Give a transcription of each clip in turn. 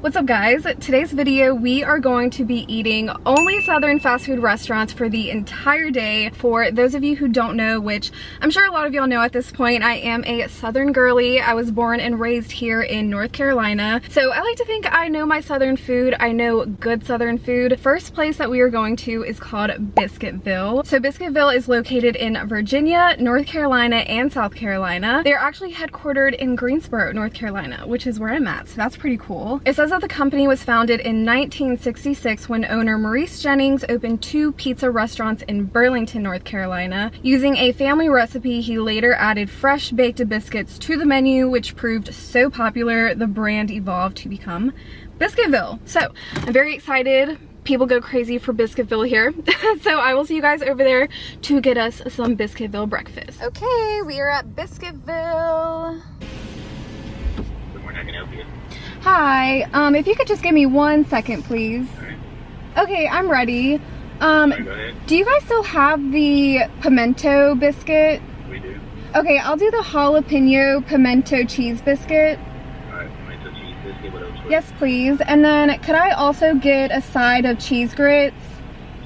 What's up guys? Today's video we are going to be eating only Southern fast food restaurants for the entire day. For those of you who don't know, which I'm sure a lot of y'all know at this point, I am a Southern girly. I was born and raised here in North Carolina. So I like to think I know my Southern food. I know good Southern food. First place that we are going to is called Biscuitville. So Biscuitville is located in Virginia, North Carolina, and South Carolina. They're actually headquartered in Greensboro, North Carolina, which is where I'm at. So that's pretty cool. It says that the company was founded in 1966 when owner Maurice Jennings opened 2 pizza restaurants in Burlington, North Carolina. Using a family recipe, he later added fresh baked biscuits to the menu, which proved so popular, the brand evolved to become Biscuitville. So I'm very excited. People go crazy for Biscuitville here. So I will see you guys over there to get us some Biscuitville breakfast. Okay, we are at Biscuitville. Good morning, I can help you. Hi, if you could just give me 1 second, please. Alright. Okay, I'm ready. Alright, go ahead. Do you guys still have the pimento biscuit? We do. Okay, I'll do the jalapeno pimento cheese biscuit. Alright, pimento cheese biscuit, what else? Yes, please. And then could I also get a side of cheese grits?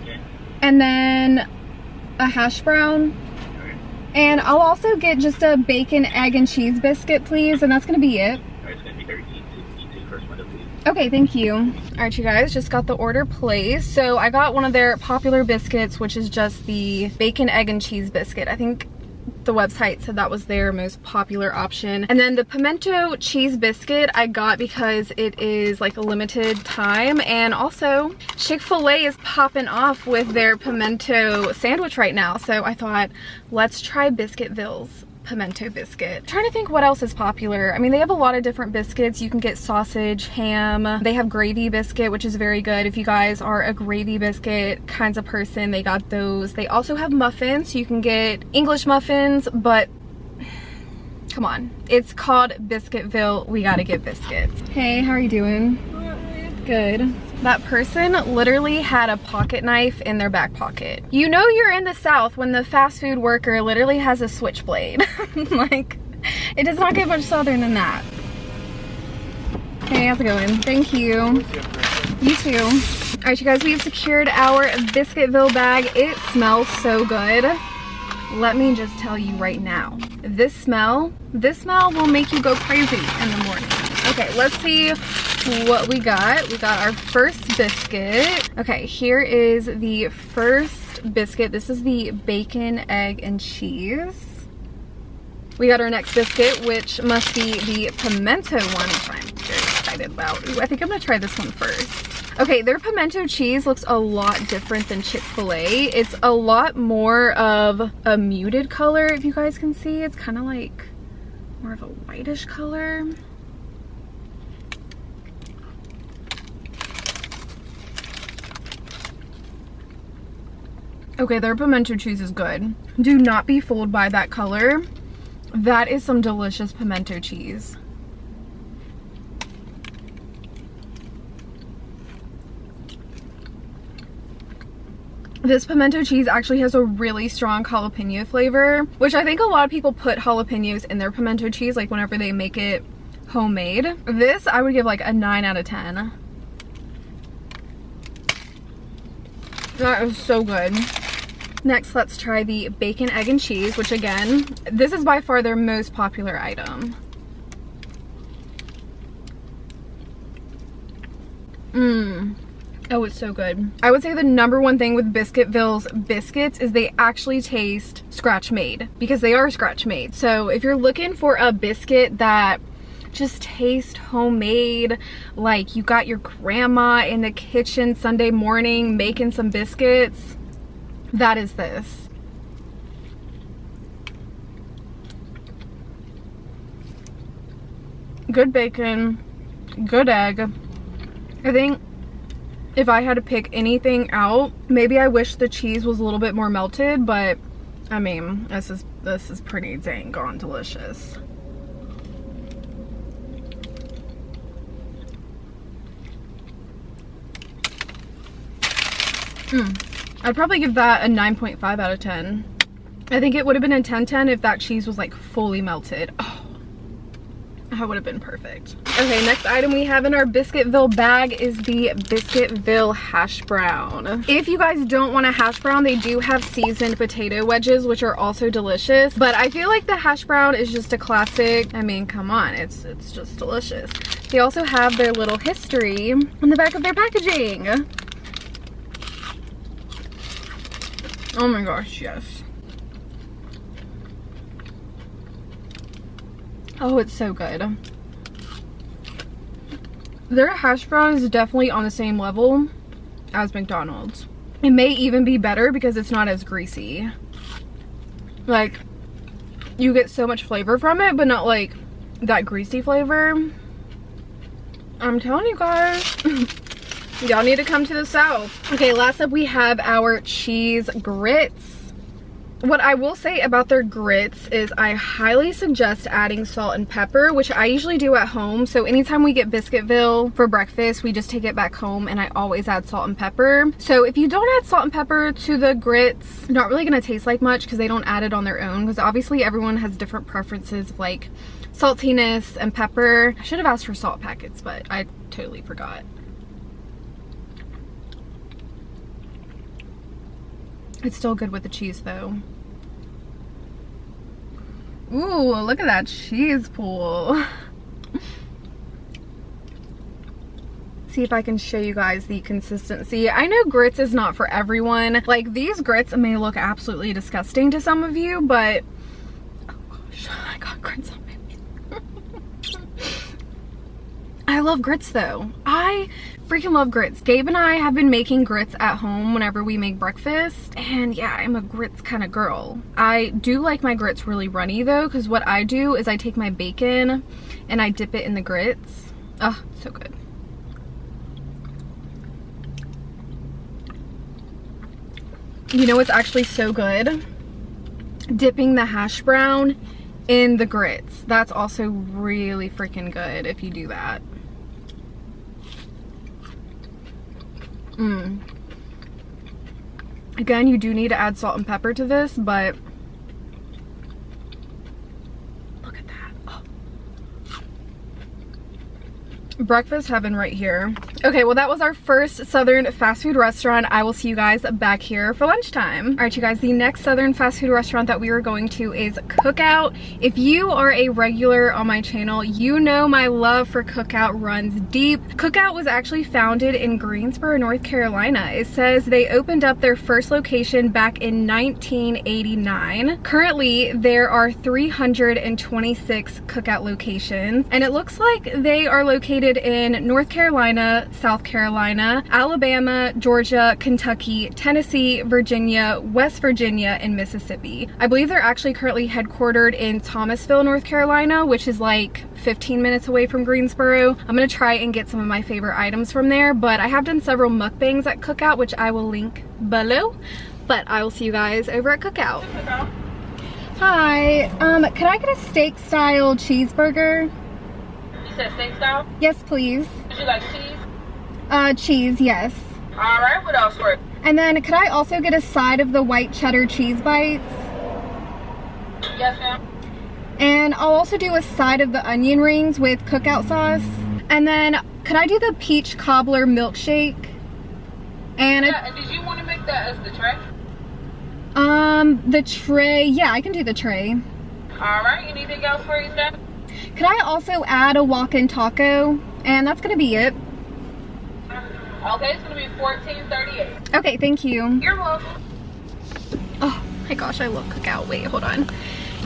Okay. And then a hash brown? Alright. And I'll also get just a bacon, egg, and cheese biscuit, please. And that's gonna be it. Alright, it's gonna be 13. First one, please. Okay, thank you. All right, you guys, just got the order placed. So I got one of their popular biscuits, which is just the bacon, egg, and cheese biscuit. I think the website said that was their most popular option. And then the pimento cheese biscuit I got because it is like a limited time. And also Chick-fil-A is popping off with their pimento sandwich right now. So I thought, let's try Biscuitville's pimento biscuit. I'm trying to think what else is popular. I mean, they have a lot of different biscuits. You can get sausage, ham. They have gravy biscuit, which is very good. If you guys are a gravy biscuit kinds of person, they got those. They also have muffins, so you can get English muffins, but come on. It's called Biscuitville. We gotta get biscuits. Hey, how are you doing? Good. That person literally had a pocket knife in their back pocket. You know you're in the South when the fast food worker literally has a switchblade. Like, it does not get much Southern than that. Hey, how's it going? Thank you. You too. All right, you guys, we've secured our Biscuitville bag. It smells so good. Let me just tell you right now, this smell will make you go crazy in the morning. Okay, let's see what we got. We got our first biscuit. Okay, here is the first biscuit. This is the bacon, egg, and cheese. We got our next biscuit, which must be the pimento one, which I'm very excited about. Ooh, I think I'm gonna try this one first. Okay, their pimento cheese looks a lot different than Chick-fil-A. It's a lot more of a muted color, if you guys can see. It's kind of like more of a whitish color. Okay, their pimento cheese is good. Do not be fooled by that color. That is some delicious pimento cheese. This pimento cheese actually has a really strong jalapeno flavor, which I think a lot of people put jalapenos in their pimento cheese, like whenever they make it homemade. This I would give like a 9 out of 10. That is so good. Next, let's try the bacon, egg, and cheese, which again, this is by far their most popular item. Oh, it's so good. I would say the #1 thing with Biscuitville's biscuits is they actually taste scratch made, because they are scratch made. So if you're looking for a biscuit that just tastes homemade, like you got your grandma in the kitchen Sunday morning making some biscuits, that is this. Good bacon, good egg. I think if I had to pick anything out, maybe I wish the cheese was a little bit more melted, but I mean, this is pretty dang gone delicious. I'd probably give that a 9.5 out of 10. I think it would have been a 10/10 if that cheese was like fully melted. Oh, That would have been perfect. Okay, next item we have in our Biscuitville bag is the Biscuitville hash brown. If you guys don't want a hash brown, they do have seasoned potato wedges, which are also delicious. But I feel like the hash brown is just a classic. I mean, come on, it's just delicious. They also have their little history on the back of their packaging. Oh my gosh, yes. Oh, it's so good. Their hash brown is definitely on the same level as McDonald's. It may even be better because it's not as greasy. Like, you get so much flavor from it, but not like that greasy flavor. I'm telling you guys. Y'all need to come to the South. Okay, last up we have our cheese grits. What I will say about their grits is I highly suggest adding salt and pepper, which I usually do at home. So anytime we get Biscuitville for breakfast, we just take it back home and I always add salt and pepper. So if you don't add salt and pepper to the grits, not really gonna taste like much because they don't add it on their own, because obviously everyone has different preferences of like saltiness and pepper. I should have asked for salt packets, but I totally forgot. It's still good with the cheese though. Ooh, look at that cheese pool. See if I can show you guys the consistency. I know grits is not for everyone. Like, these grits may look absolutely disgusting to some of you, but oh gosh, I got grits on my I love grits though. I freaking love grits. Gabe and I have been making grits at home whenever we make breakfast, and yeah, I'm a grits kind of girl. I do like my grits really runny though, because what I do is I take my bacon and I dip it in the grits. Oh, so good. You know what's actually so good? Dipping the hash brown in the grits. That's also really freaking good if you do that. Again, you do need to add salt and pepper to this, but look at that. Oh. Breakfast heaven right here. Okay, well that was our first Southern fast food restaurant. I will see you guys back here for lunchtime. All right, you guys, the next Southern fast food restaurant that we are going to is Cookout. If you are a regular on my channel, you know my love for Cookout runs deep. Cookout was actually founded in Greensboro, North Carolina. It says they opened up their first location back in 1989. Currently, there are 326 Cookout locations, and it looks like they are located in North Carolina, South Carolina, Alabama, Georgia, Kentucky, Tennessee, Virginia, West Virginia, and Mississippi. I believe they're actually currently headquartered in Thomasville, North Carolina, which is like 15 minutes away from Greensboro. I'm gonna try and get some of my favorite items from there, but I have done several mukbangs at Cookout, which I will link below. But I will see you guys over at Cookout. Hi, can I get a steak style cheeseburger? You said steak style? Yes, please. Would you like cheese? Cheese, yes. Alright, what else for it? And then could I also get a side of the white cheddar cheese bites? Yes, ma'am. And I'll also do a side of the onion rings with Cookout sauce. And then could I do the peach cobbler milkshake? And Yeah, and did you want to make that as the tray? the tray, yeah, I can do the tray. Alright, anything else for you, Steph? Could I also add a walk-in taco? And that's gonna be it. Okay, it's gonna be $14.38. Okay, thank you. You're welcome. Oh my gosh, I love Cookout. Wait, hold on.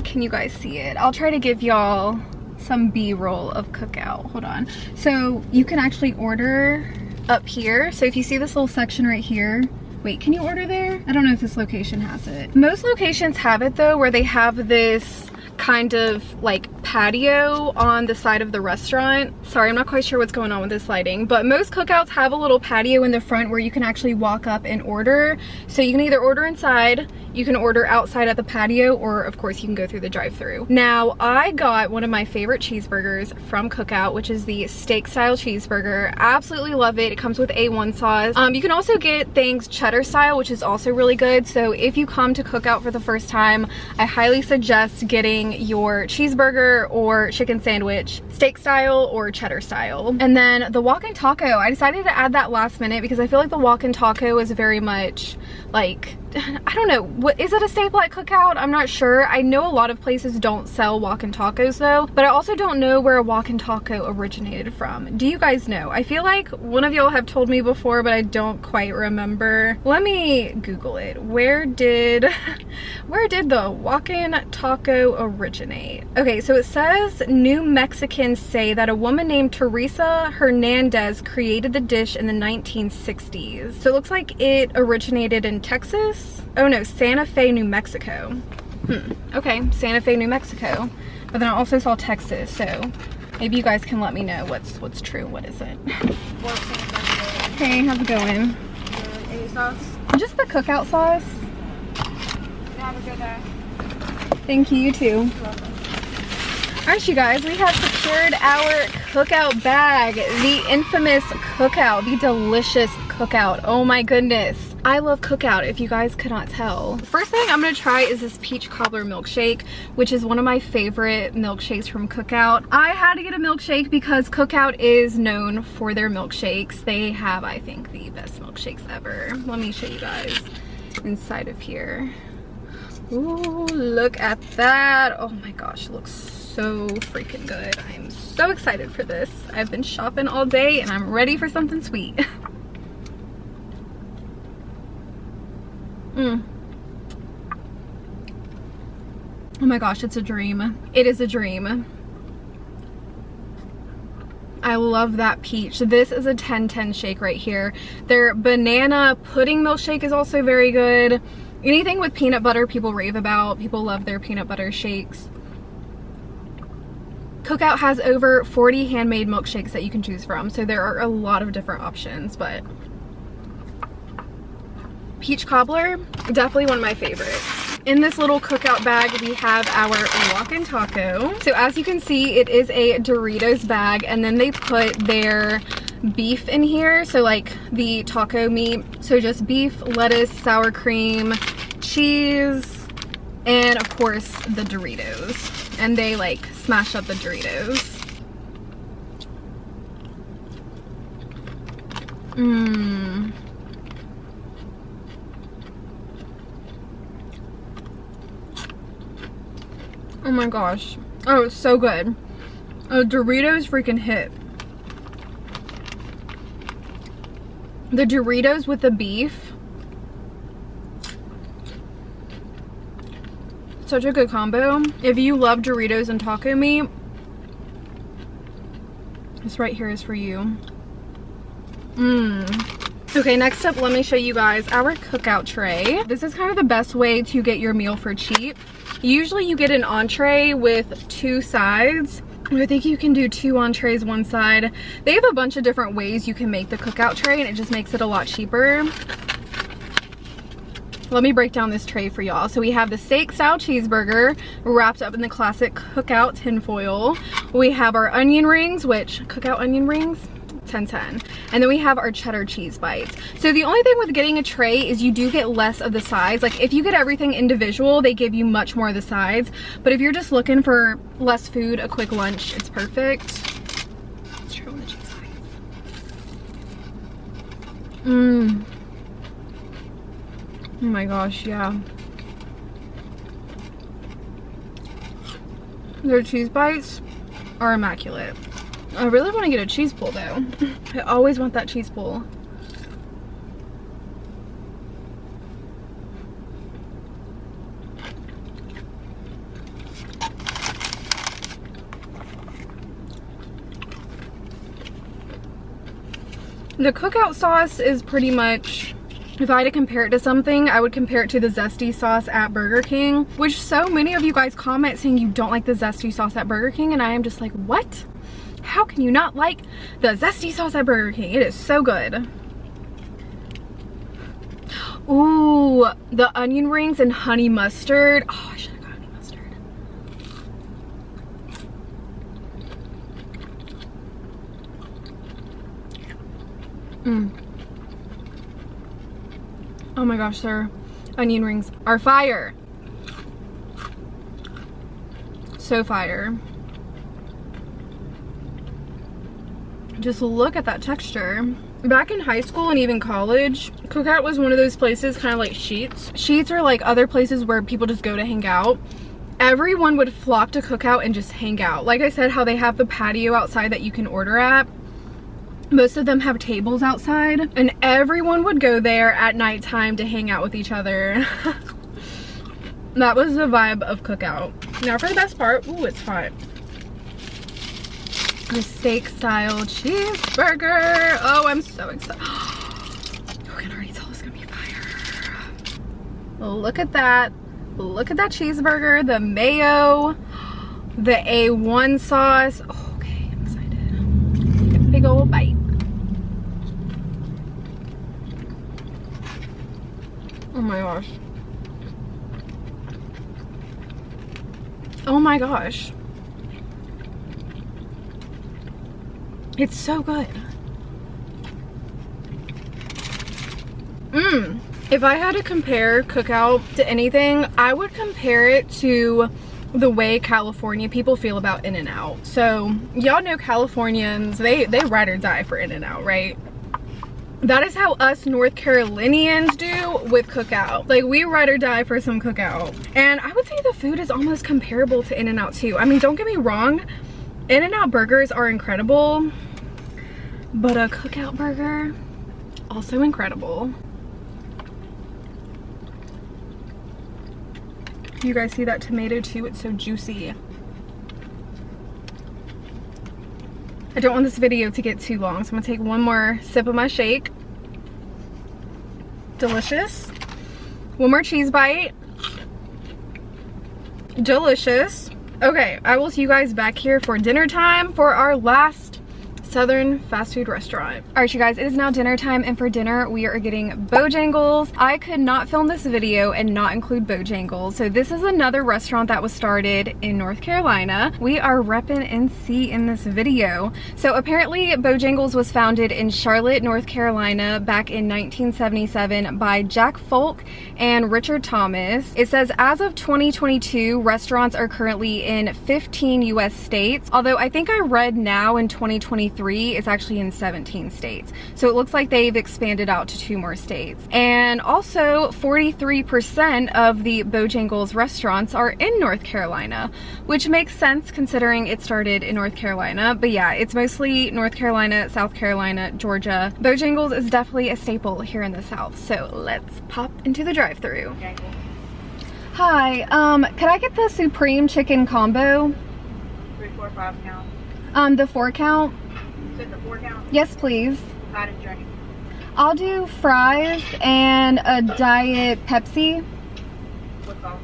Can you guys see it? I'll try to give y'all some B-roll of Cookout. Hold on. So you can actually order up here. So if you see this little section right here, wait, can you order there? I don't know if this location has it. Most locations have it though, where they have this kind of like patio on the side of the restaurant. Sorry, I'm not quite sure what's going on with this lighting, but most Cookouts have a little patio in the front where you can actually walk up and order. So you can either order inside, you can order outside at the patio, or of course you can go through the drive-thru. Now, I got one of my favorite cheeseburgers from Cookout, which is the steak style cheeseburger. Absolutely love it. It comes with A1 sauce. You can also get things cheddar style, which is also really good. So if you come to Cookout for the first time, I highly suggest getting your cheeseburger burger or chicken sandwich, steak style or cheddar style. And then the walk-in taco, I decided to add that last minute because I feel like the walk-in taco is very much like, I don't know, what is it, a staple at Cookout? I'm not sure. I know a lot of places don't sell walk-in tacos though, but I also don't know where a walk-in taco originated from. Do you guys know? I feel like one of y'all have told me before, but I don't quite remember. Let me Google it. Where did the walk-in taco originate? Okay, so it says New Mexicans say that a woman named Teresa Hernandez created the dish in the 1960s. So it looks like it originated in Texas. Oh no, Santa Fe, New Mexico. Okay, Santa Fe, New Mexico. But then I also saw Texas, so maybe you guys can let me know what's true, what isn't. Hey, how's it going? Any sauce? Just the Cookout sauce. Have a good day. Thank you, you too. Alright, you guys, we have secured our Cookout bag. The infamous Cookout, the delicious Cookout. Oh my goodness. I love Cookout, if you guys could not tell. First thing I'm gonna try is this peach cobbler milkshake, which is one of my favorite milkshakes from Cookout. I had to get a milkshake because Cookout is known for their milkshakes. They have, I think, the best milkshakes ever. Let me show you guys inside of here. Ooh, look at that. Oh my gosh, it looks so freaking good. I'm so excited for this. I've been shopping all day and I'm ready for something sweet. Oh my gosh, it's a dream. It is a dream. I love that peach. This is a 10-10 shake right here. Their banana pudding milkshake is also very good. Anything with peanut butter people rave about. People love their peanut butter shakes. Cookout has over 40 handmade milkshakes that you can choose from, so there are a lot of different options, but peach cobbler, definitely one of my favorites. In this little Cookout bag, we have our walk-in taco. So as you can see, it is a Doritos bag, and then they put their beef in here, so like the taco meat. So just beef, lettuce, sour cream, cheese, and of course the Doritos. And they like smash up the Doritos. Oh my gosh. Oh, it's so good. Oh, Doritos freaking hit. The Doritos with the beef. Such a good combo. If you love Doritos and taco meat, this right here is for you. Okay, next up, let me show you guys our Cookout tray. This is kind of the best way to get your meal for cheap. Usually you get an entree with 2 sides. I think you can do 2 entrees, 1 side. They have a bunch of different ways you can make the Cookout tray, and it just makes it a lot cheaper. Let me break down this tray for y'all. So we have the steak style cheeseburger wrapped up in the classic Cookout tinfoil. We have our onion rings, which Cookout onion rings, 10-10. And then we have our cheddar cheese bites. So the only thing with getting a tray is you do get less of the sides. Like if you get everything individual, they give you much more of the sides. But if you're just looking for less food, a quick lunch, it's perfect. Let's try one of the cheese bites. Oh my gosh, yeah. Their cheese bites are immaculate. I really want to get a cheese pull though. I always want that cheese pull. The Cookout sauce is pretty much, if I had to compare it to something, I would compare it to the zesty sauce at Burger King, which so many of you guys comment saying you don't like the zesty sauce at Burger King, and I am just like, what? How can you not like the zesty sauce at Burger King? It is so good. Ooh, the onion rings and honey mustard. Oh, I should have got honey mustard. Oh my gosh, sir. Onion rings are fire. So fire. Just look at that texture. Back in high school and even college, Cookout was one of those places, kind of like Sheetz. Sheetz are like other places where people just go to hang out. Everyone would flock to Cookout and just hang out. Like I said, how they have the patio outside that you can order at. Most of them have tables outside, and everyone would go there at nighttime to hang out with each other. That was the vibe of Cookout. Now for the best part. Ooh, it's hot. The steak style cheeseburger. Oh, I'm so excited. I can already tell it's gonna be fire. Look at that. Look at that cheeseburger. The mayo. The A1 sauce. Oh, okay, I'm excited. Take a big old bite. Oh my gosh. Oh my gosh. It's so good. If I had to compare Cookout to anything, I would compare it to the way California people feel about In-N-Out. So y'all know Californians, they ride or die for In-N-Out, right? That is how us North Carolinians do with Cookout. Like, we ride or die for some Cookout. And I would say the food is almost comparable to In-N-Out too. I mean, don't get me wrong, In-N-Out burgers are incredible, but a Cookout burger, also incredible. You guys see that tomato too? It's so juicy. I don't want this video to get too long, so I'm gonna take one more sip of my shake. Delicious. One more cheese bite. Delicious. Okay, I will see you guys back here for dinner time for our last Southern fast food restaurant. All right, you guys, it is now dinner time, and for dinner we are getting Bojangles. I could not film this video and not include Bojangles. So this is another restaurant that was started in North Carolina. We are repping NC in this video. So apparently Bojangles was founded in Charlotte, North Carolina back in 1977 by Jack Folk and Richard Thomas. It says as of 2022, restaurants are currently in 15 US states, although I think I read now in 2023 it's actually in 17 states. So it looks like they've expanded out to 2 more states. And also 43% of the Bojangles restaurants are in North Carolina, which makes sense considering it started in North Carolina. But yeah, it's mostly North Carolina, South Carolina, Georgia. Bojangles is definitely a staple here in the South. So let's pop into the drive-thru. Hi, could I get the Supreme Chicken Combo? 3, 4, 5 count. The 4 count? You said the 4 count? Yes, please. Side and drink. I'll do fries and a Diet Pepsi. What sauce?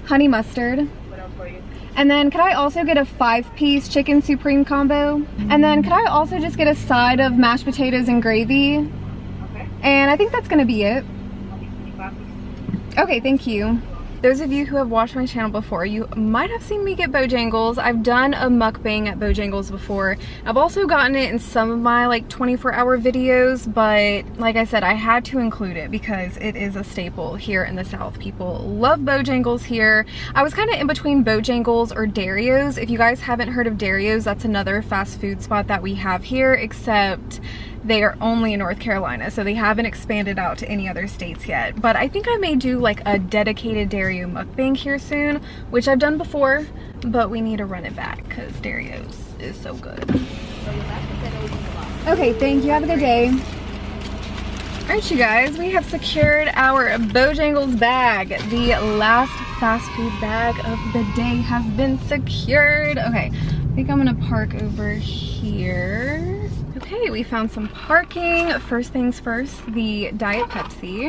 Honey mustard. What else for you? And then could I also get a 5-piece chicken supreme combo? And then could I also just get a side of mashed potatoes and gravy? Okay. And I think that's gonna be it. I'll be 25. Okay, thank you. Those of you who have watched my channel before, you might have seen me get Bojangles. I've done a mukbang at Bojangles before. I've also gotten it in some of my like 24-hour videos, but like I said, I had to include it because it is a staple here in the South. People love Bojangles here. I was kind of in between Bojangles or Dario's. If you guys haven't heard of Dario's, that's another fast food spot that we have here, except they are only in North Carolina, so they haven't expanded out to any other states yet. But I think I may do like a dedicated Dario mukbang here soon, which I've done before, but we need to run it back because Dario's is so good. Okay, thank you. Have a good day. All right, you guys, we have secured our Bojangles bag. The last fast food bag of the day has been secured. Okay, I think I'm gonna park over here. Okay, we found some parking. First things first, the Diet Pepsi.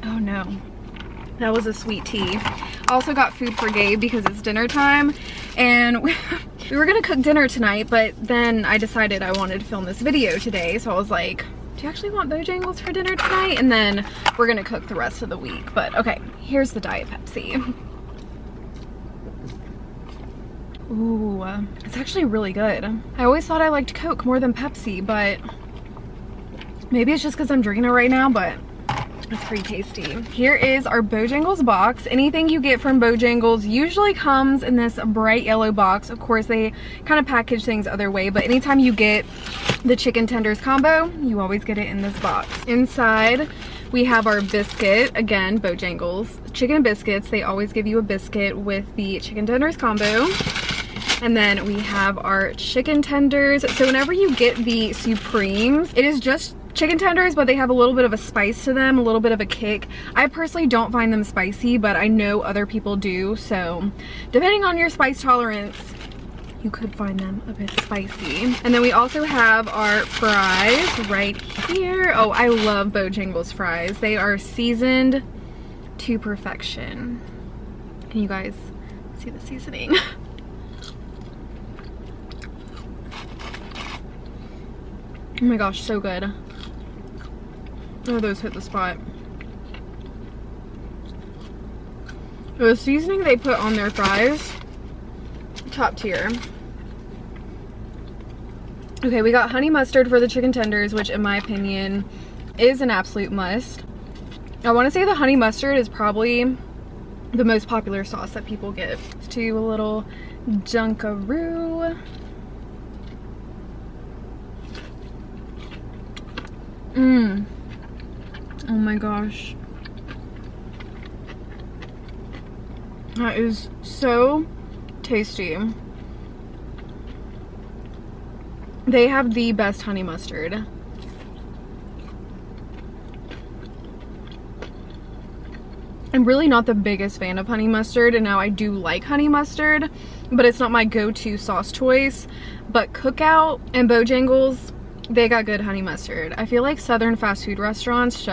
Oh no, that was a sweet tea. I also got food for Gabe because it's dinner time, and we were gonna cook dinner tonight, but then I decided I wanted to film this video today, so I was like, do you actually want Bojangles for dinner tonight? And then we're gonna cook the rest of the week. But okay, here's the Diet Pepsi. Ooh, it's actually really good. I always thought I liked Coke more than Pepsi, but maybe it's just because I'm drinking it right now, but It's pretty tasty. Here is our Bojangles box. Anything you get from Bojangles usually comes in this bright yellow box. Of course, they kind of package things other way, but anytime you get the chicken tenders combo, you always get it in this box. Inside, we have our biscuit. Again, Bojangles chicken biscuits. They always give you a biscuit with the chicken tenders combo. And then we have our chicken tenders. So whenever you get the Supremes, it is just chicken tenders, but they have a little bit of a spice to them, a little bit of a kick. I personally don't find them spicy, but I know other people do. So depending on your spice tolerance, you could find them a bit spicy. And then we also have our fries right here. Oh, I love Bojangles fries. They are seasoned to perfection. Can you guys see the seasoning? Oh my gosh, so good. Oh, those hit the spot. The seasoning they put on their fries, top tier. Okay, we got honey mustard for the chicken tenders, which in my opinion is an absolute must. I want to say the honey mustard is probably the most popular sauce that people get. Let's do a little Dunkaroo. Oh my gosh. That is so tasty. They have the best honey mustard. I'm really not the biggest fan of honey mustard, and now I do like honey mustard, but it's not my go-to sauce choice. But Cookout and Bojangles, they got good honey mustard. I feel like Southern fast food restaurants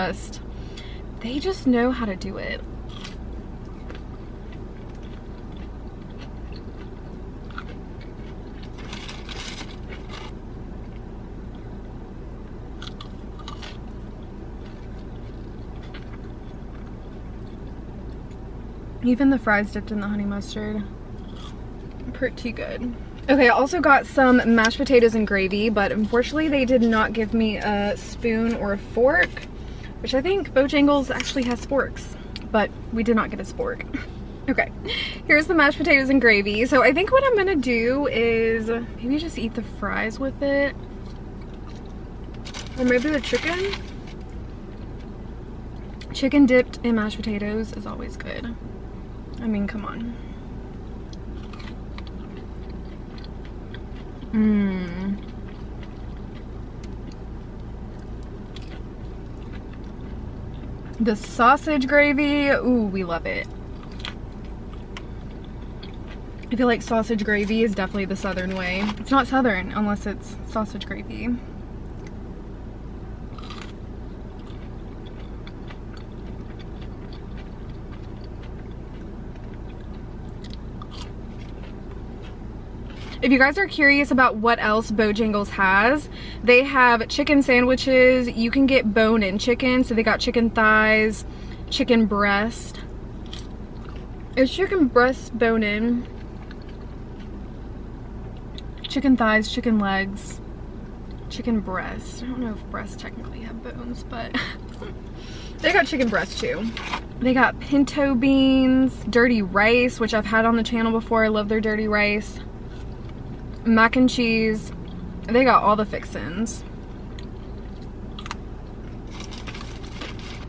they just know how to do it. Even the fries dipped in the honey mustard. Pretty good. Okay, I also got some mashed potatoes and gravy, but unfortunately they did not give me a spoon or a fork, which I think Bojangles actually has forks, but we did not get a spork. Okay, here's the mashed potatoes and gravy. So I think what I'm gonna do is maybe just eat the fries with it, or maybe the chicken. Chicken dipped in mashed potatoes is always good. I mean, come on. The sausage gravy, ooh, we love it. I feel like sausage gravy is definitely the Southern way. It's not Southern unless it's sausage gravy. If you guys are curious about what else Bojangles has, they have chicken sandwiches. You can get bone-in chicken. So they got chicken thighs, chicken breast. Is chicken breast bone-in? Chicken thighs, chicken legs, chicken breast. I don't know if breasts technically have bones, but they got chicken breast too. They got pinto beans, dirty rice, which I've had on the channel before. I love their dirty rice. Mac and cheese. They got all the fixins.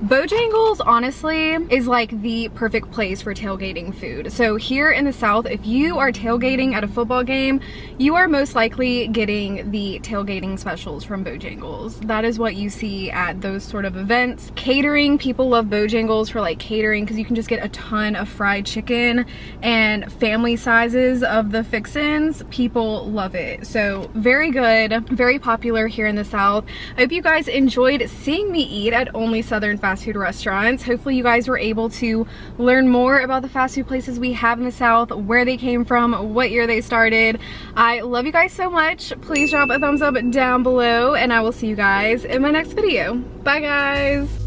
Bojangles honestly is like the perfect place for tailgating food. So here in the South, if you are tailgating at a football game, you are most likely getting the tailgating specials from Bojangles. That is what you see at those sort of events. Catering, people love Bojangles for like catering because you can just get a ton of fried chicken and family sizes of the fixins. People love it. So very good, very popular here in the South. I hope you guys enjoyed seeing me eat at only Southern fast food restaurants. Hopefully you guys were able to learn more about the fast food places we have in the South, where they came from, what year they started. I love you guys so much. Please drop a thumbs up down below, and I will see you guys in my next video. Bye guys.